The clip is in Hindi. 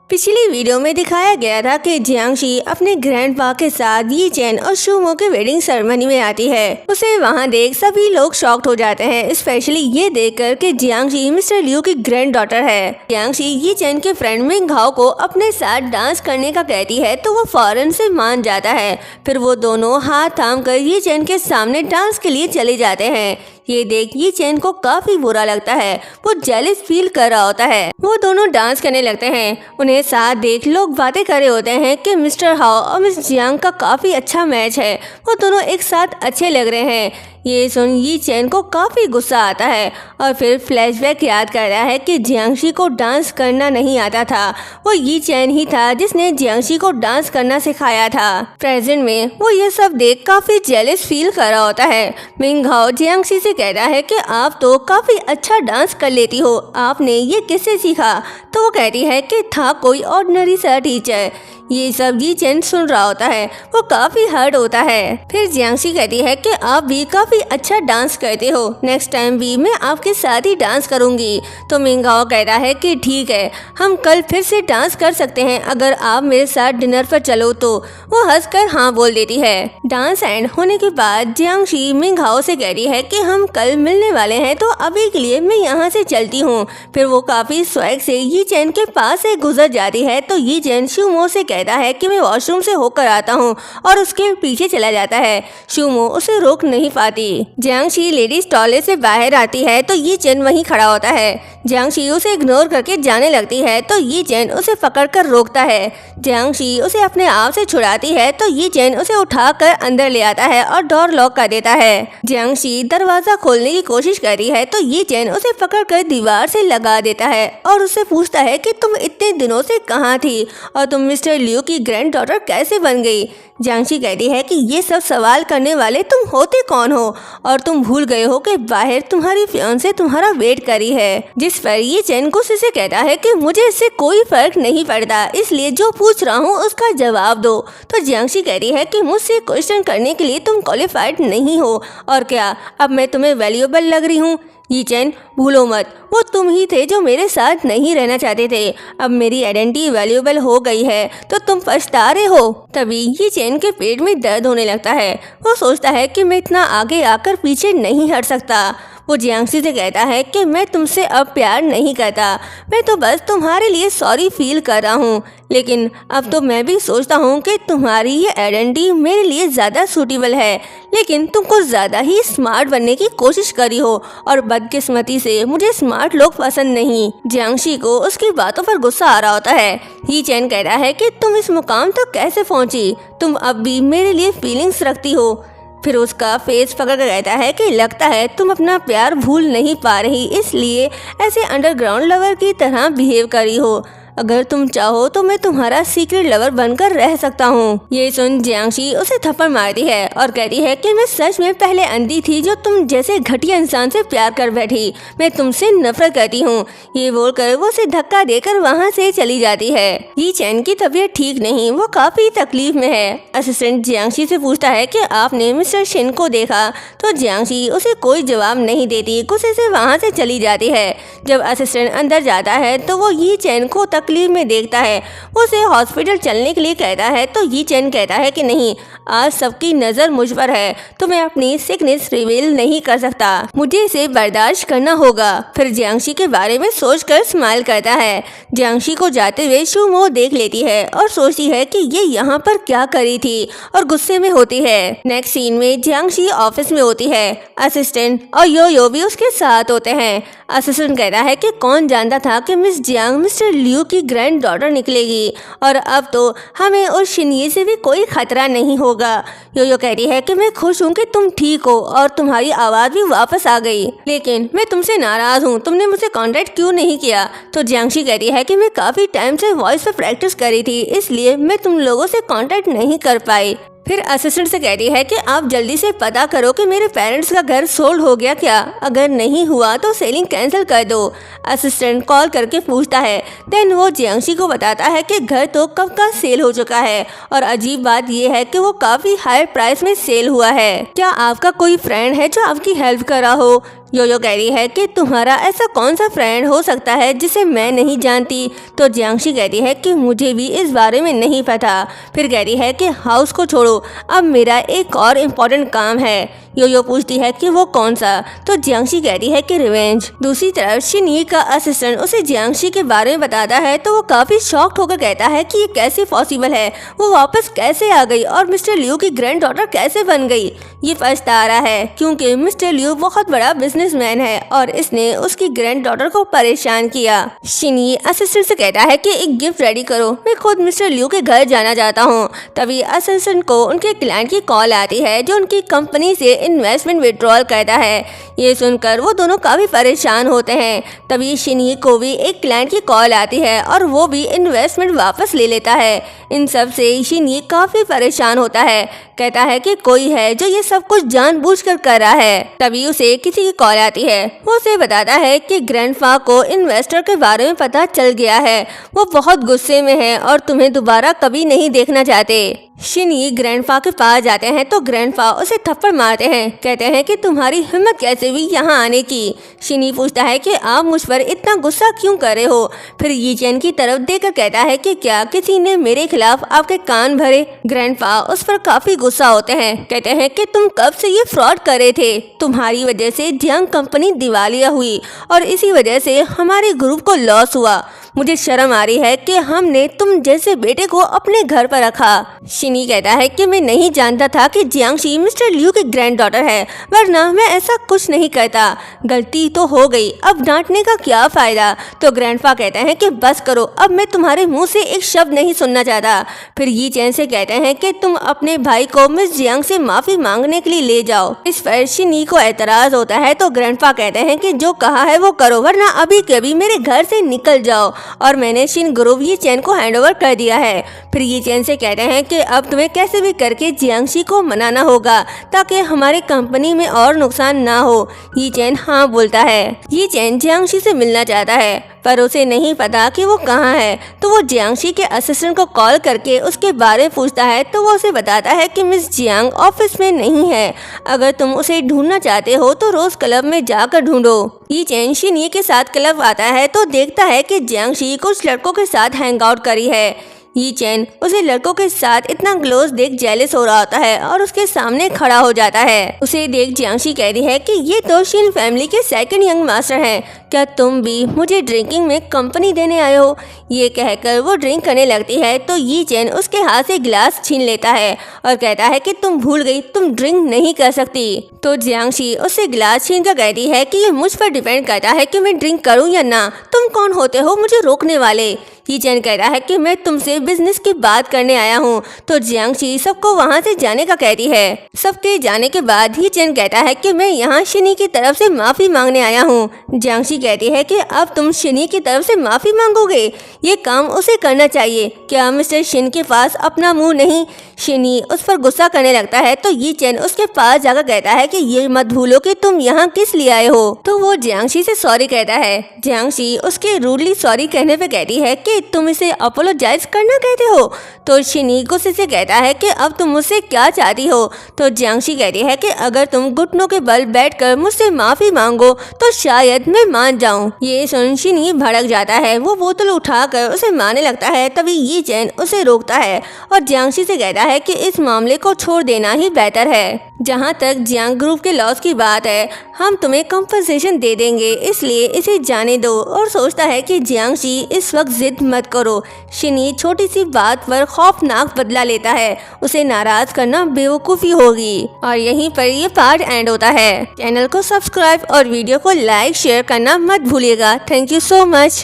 पिछली वीडियो में दिखाया गया था कि जियांगशी अपने ग्रैंडपा के साथ यी चेन और शूमो के वेडिंग सेरेमनी में आती है। उसे वहां देख सभी लोग शॉक्ड हो जाते हैं, स्पेशली ये देखकर कि जियांगशी मिस्टर लियू की ग्रैंड डॉटर है। जियांगशी यी चेन के फ्रेंड मिंग हाओ को अपने साथ डांस करने का कहती है तो वो फौरन से मान जाता है। फिर वो दोनों हाथ थाम कर यी चेन के सामने डांस के लिए चले जाते हैं। ये देख यी चेन को काफी बुरा लगता है, वो जेलस फील कर रहा होता है। वो दोनों डांस करने लगते हैं। उन्हें साथ देख लोग बातें कर रहे होते हैं कि मिस्टर हाओ और मिस जियांग का काफी अच्छा मैच है, वो दोनों एक साथ अच्छे लग रहे हैं। ये सुन यी चेन को काफी गुस्सा आता है और फिर फ्लैशबैक याद कर रहा है कि जियांगशी को डांस करना नहीं आता था। वो यी चेन ही था जिसने जियांगशी को डांस करना सिखाया था। प्रेजेंट में वो ये सब देख काफी जेलस फील कर रहा होता है। मिंग हाओ जियांगशी से कहता है कि आप तो काफी अच्छा डांस कर लेती हो, आपने ये किससे सीखा? तो वो कहती है कि था कोई ऑर्डिनरी सा टीचर। ये सब यी चेन सुन रहा होता है, वो काफी हर्ट होता है। फिर जियांगशी कहती है कि आप भी काफी अच्छा डांस करते हो, नेक्स्ट टाइम भी मैं आपके साथ ही डांस करूंगी। तो मिंग हाओ कहता है कि ठीक है, हम कल फिर से डांस कर सकते हैं अगर आप मेरे साथ डिनर पर चलो तो। वो हंसकर हाँ बोल देती है। डांस एंड होने के बाद जियांगशी मिंग हाओ से कहती है कि हम कल मिलने वाले हैं तो अभी के लिए मैं यहाँ से चलती हूँ। फिर वो काफी स्वैग से यी चेन के पास से गुजर जाती है तो यी चेन शूमो से कहता है कि मैं वॉशरूम से होकर आता हूँ और उसके पीछे चला जाता है। शूमो उसे रोक नहीं पाती। जियांगशी लेडीज टॉयलेट से बाहर आती है तो यी चेन वहीं खड़ा होता है। जियांगशी उसे इग्नोर करके जाने लगती है तो यी चेन उसे पकड़कर रोकता है। जियांगशी उसे अपने आप से छुड़ाती है तो यी चेन उसे उठाकर अंदर ले आता है और डोर लॉक कर देता है। जियांगशी दरवाजा खोलने की कोशिश करती है तो यी चेन उसे पकड़कर दीवार से लगा देता है और उससे पूछता है कि तुम इतने दिनों से कहाँ थी और तुम मिस्टर लियू की ग्रैंड डॉटर कैसे बन गई? जियांगशी कहती है कि ये सब सवाल करने वाले तुम होते कौन हो और तुम भूल गए हो कि बाहर तुम्हारी फियांसे तुम्हारा वेट करी है। जिस पर ये चेन गुस्से से कहता है कि मुझे इससे कोई फर्क नहीं पड़ता, इसलिए जो पूछ रहा हूँ उसका जवाब दो। तो जियांगशी कहती है कि मुझसे क्वेश्चन करने के लिए तुम क्वालिफाइड नहीं हो और क्या अब मैं तुम्हें वैल्यूएबल लग रही हूँ? यी चेन भूलो मत, वो तुम ही थे जो मेरे साथ नहीं रहना चाहते थे। अब मेरी आइडेंटिटी वैल्यूएबल हो गई है तो तुम पछता रहे हो। तभी यी चेन के पेट में दर्द होने लगता है। वो सोचता है कि मैं इतना आगे आकर पीछे नहीं हट सकता। वो जियांगशी से कहता है कि मैं तुमसे अब प्यार नहीं करता, मैं तो बस तुम्हारे लिए सॉरी फील कर रहा हूँ। लेकिन अब तो मैं भी सोचता हूँ कि तुम्हारी ये आइडेंटिटी मेरे लिए ज़्यादा सूटेबल है, लेकिन तुम कुछ ज़्यादा ही स्मार्ट बनने की कोशिश करी हो और बदकिस्मती से मुझे स्मार्ट लोग पसंद नहीं। जियांगशी को उसकी बातों पर गुस्सा आ रहा होता है। यी चेन कहता है कि तुम इस मुकाम तक कैसे पहुँची, तुम अब भी मेरे लिए फीलिंग्स रखती हो। फिर उसका फेस पकड़ कर कहता है कि लगता है तुम अपना प्यार भूल नहीं पा रही, इसलिए ऐसे अंडरग्राउंड लवर की तरह बिहेव करी हो। अगर तुम चाहो तो मैं तुम्हारा सीक्रेट लवर बनकर रह सकता हूँ। ये सुन जियांगशी उसे थप्पड़ मारती है और कहती है कि मैं सच में पहले अंधी थी जो तुम जैसे घटिया इंसान से प्यार कर बैठी, मैं तुमसे नफरत करती हूँ। ये बोलकर वो उसे धक्का देकर वहाँ से चली जाती है। यी चेन की तबीयत ठीक नहीं, वो काफी तकलीफ में है। असिस्टेंट जियांगशी से पूछता है कि आपने मिस्टर शिन को देखा? तो जियांगशी उसे कोई जवाब नहीं देती, गुस्से से वहाँ से चली जाती है। जब असिस्टेंट अंदर जाता है तो वो यी चेन को तकलीफ में देखता है। वो उसे हॉस्पिटल चलने के लिए कहता है तो यी चेन कहता है कि नहीं, आज सबकी नज़र मुझ पर है तो मैं अपनी सिकनेस रिवील नहीं कर सकता, मुझे इसे बर्दाश्त करना होगा। फिर जियांगशी के बारे में सोचकर स्माइल करता है। जियांगशी को जाते हुए शूमो देख लेती है और सोचती है कि ये यहाँ पर क्या करी थी और गुस्से में होती है। नेक्स्ट सीन में जियांगशी ऑफिस में होती है। असिस्टेंट और यो भी उसके साथ होते हैं। असिस्टेंट कहता है कि कौन जानता था कि मिस जियांग मिस्टर लियू की ग्रैंड डॉटर निकलेगी और अब तो हमें और शिनये से भी कोई खतरा नहीं होगा। यो कहती है कि मैं खुश हूँ कि तुम ठीक हो और तुम्हारी आवाज़ भी वापस आ गई, लेकिन मैं तुमसे नाराज़ हूँ, तुमने मुझे कांटेक्ट क्यों नहीं किया? तो जियांगशी कहती है कि मैं काफ़ी टाइम से वॉइस पर प्रैक्टिस करी थी, इसलिए मैं तुम लोगों से कांटेक्ट नहीं कर पाई। फिर असिस्टेंट से कहती है कि आप जल्दी से पता करो कि मेरे पेरेंट्स का घर सोल्ड हो गया क्या, अगर नहीं हुआ तो सेलिंग कैंसिल कर दो। असिस्टेंट कॉल करके पूछता है। देन वो जियांगशी को बताता है कि घर तो कब का सेल हो चुका है और अजीब बात यह है कि वो काफ़ी हाई प्राइस में सेल हुआ है। क्या आपका कोई फ्रेंड है जो आपकी हेल्प कर रहा हो? योयो कह रही है कि तुम्हारा ऐसा कौन सा फ्रेंड हो सकता है जिसे मैं नहीं जानती। तो जियांशी कहती है कि मुझे भी इस बारे में नहीं पता। फिर कह रही है कि हाउस को छोड़ो, अब मेरा एक और इम्पोर्टेंट काम है। योयो पूछती है कि वो कौन सा। तो जियांशी कहती है कि रिवेंज। दूसरी तरफ शिनई का असिस्टेंट उसे जियांशी के बारे में बताता है तो वो काफी शॉक्ड होकर कहता है कि ये कैसे पॉसिबल है, वो वापस कैसे आ गई और मिस्टर लियू की ग्रैंड डॉटर कैसे बन गई। ये पछता रहा है क्योंकि मिस्टर लियू बहुत बड़ा बिजनेसमैन है और इसने उसकी ग्रैंड डॉटर को परेशान किया। शिनई असिस्टेंट से कहता है कि एक गिफ्ट रेडी करो, मैं खुद मिस्टर लियू के घर जाना चाहता हूँ। तभी असिस्टेंट को उनके क्लाइंट की कॉल आती है जो उनकी कंपनी से इन्वेस्टमेंट विड्रॉल करता है। ये सुनकर वो दोनों काफी परेशान होते हैं। तभी शिनई को भी एक क्लाइंट की कॉल आती है और वो भी इन्वेस्टमेंट वापस ले लेता है। इन सब से शिनई काफी परेशान होता है, कहता है कि कोई है जो ये सब कुछ जानबूझकर कर रहा है। तभी उसे किसी की कॉल आती है, वो उसे बताता है कि ग्रैंडपा को इन्वेस्टर के बारे में पता चल गया है, वो बहुत गुस्से में है और तुम्हें दोबारा कभी नहीं देखना चाहते। शिनई ग्रैंडपा के पास जाते हैं तो ग्रैंडपा उसे थप्पड़ मारते हैं, कहते हैं कि तुम्हारी हिम्मत कैसे हुई यहाँ आने की। शिनई पूछता है कि आप मुझ पर इतना गुस्सा क्यों कर रहे हो। फिर यी चेन की तरफ देखकर कहता है कि क्या किसी ने मेरे खिलाफ आपके कान भरे। ग्रैंडपा उस पर काफी गुस्सा होते हैं, कहते हैं कि तुम कब से ये फ्रॉड कर रहे थे, तुम्हारी वजह से जियांग कंपनी दिवालिया हुई और इसी वजह से हमारे ग्रुप को लॉस हुआ। मुझे शर्म आ रही है कि हमने तुम जैसे बेटे को अपने घर पर रखा। शिनई कहता है कि मैं नहीं जानता था कि जियांगशी मिस्टर लियू की ग्रैंड डॉटर है, वरना मैं ऐसा कुछ नहीं करता। गलती तो हो गई, अब डांटने का क्या फायदा। तो ग्रैंडपा कहते हैं कि बस करो, अब मैं तुम्हारे मुंह से एक शब्द नहीं सुनना चाहता। फिर यी चेन से कहते हैं कि तुम अपने भाई को मिस जियांग से माफी मांगने के लिए ले जाओ। इस पर शिनई को एतराज होता है तो ग्रैंडपा कहते हैं कि जो कहा है वो करो, वरना अभी के अभी मेरे घर से निकल जाओ। और मैंने शिन ग्रुप यी चेन को हैंडओवर कर दिया है। फिर यी चेन से कहते हैं कि अब तुम्हें कैसे भी करके जियांगशी को मनाना होगा ताकि हमारी कंपनी में और नुकसान ना हो। यी चेन हाँ बोलता है। यी चेन जियांगशी से मिलना चाहता है पर उसे नहीं पता कि वो कहाँ है। तो वो जियांगशी के असिस्टेंट को कॉल करके उसके बारे में पूछता है तो वो उसे बताता है कि मिस जियांग ऑफिस में नहीं है, अगर तुम उसे ढूंढना चाहते हो तो रोज क्लब में जाकर ढूंढो। यी चेन शिनई के साथ क्लब आता है तो देखता है कि जियांगशी कुछ लड़कों के साथ हैंग आउट करी है। यी चेन उसे लड़कों के साथ इतना क्लोज देख जेलस हो रहा होता है और उसके सामने खड़ा हो जाता है। उसे देख जियांगशी कह रही है कि ये तो शिन फैमिली के सेकंड यंग मास्टर हैं, क्या तुम भी मुझे ड्रिंकिंग में कंपनी देने आए हो। ये कहकर वो ड्रिंक करने लगती है तो यी चेन उसके हाथ से गिलास छीन लेता है और कहता है कि तुम भूल गई, तुम ड्रिंक नहीं कर सकती। तो जियांगशी उससे गिलास छीन कर कहती है कि ये मुझ पर डिपेंड करता है कि मैं ड्रिंक करूं या ना, तुम कौन होते हो मुझे रोकने वाले। यी चेन कहता है कि मैं तुमसे बिजनेस की बात करने आया हूँ। तो जियांगशी सबको वहाँ से जाने का कहती है। सबके जाने के बाद यी चेन कहता है कि मैं यहाँ शिनई की तरफ से माफी मांगने आया हूँ। जियांगशी कहती है कि अब तुम शिनई की तरफ से माफी मांगोगे, ये काम उसे करना चाहिए, क्या मिस्टर शिन के पास अपना मुंह नहीं। शिनई उस पर गुस्सा करने लगता है तो यी चेन उसके पास जाकर कहता है कि ये मत भूलो कि तुम यहाँ किस लिए आए हो। तो वो जियांगशी से सॉरी कहता है। जियांगशी उसके रूडली सॉरी कहने पे कहती है कि तुम इसे अपोलोजाइज करना कहते हो। तो शिनई गुस्से से कहता है कि अब तुम मुझसे क्या चाहती हो। तो जियांगशी कहती है कि अगर तुम घुटनों के बल बैठकर मुझसे माफी मांगो तो शायद मैं मान जाऊं। ये सुन शिनई भड़क जाता है, वो बोतल उठाकर उसे मारने लगता है। तभी यी चेन उसे रोकता है और जियांगशी से कहता है कि इस मामले को छोड़ देना ही बेहतर है। जहाँ तक जियांग ग्रुप के लॉस की बात है, हम तुम्हें कंपनसेशन दे देंगे, इसलिए इसे जाने दो। और सोचता है कि जियांगशी इस वक्त जिद मत करो। शिनई छोटी सी बात पर खौफनाक बदला लेता है, उसे नाराज करना बेवकूफ़ी होगी। और यहीं पर ये पार्ट एंड होता है। चैनल को सब्सक्राइब और वीडियो को लाइक शेयर करना मत भूलिएगा। Thank you so much.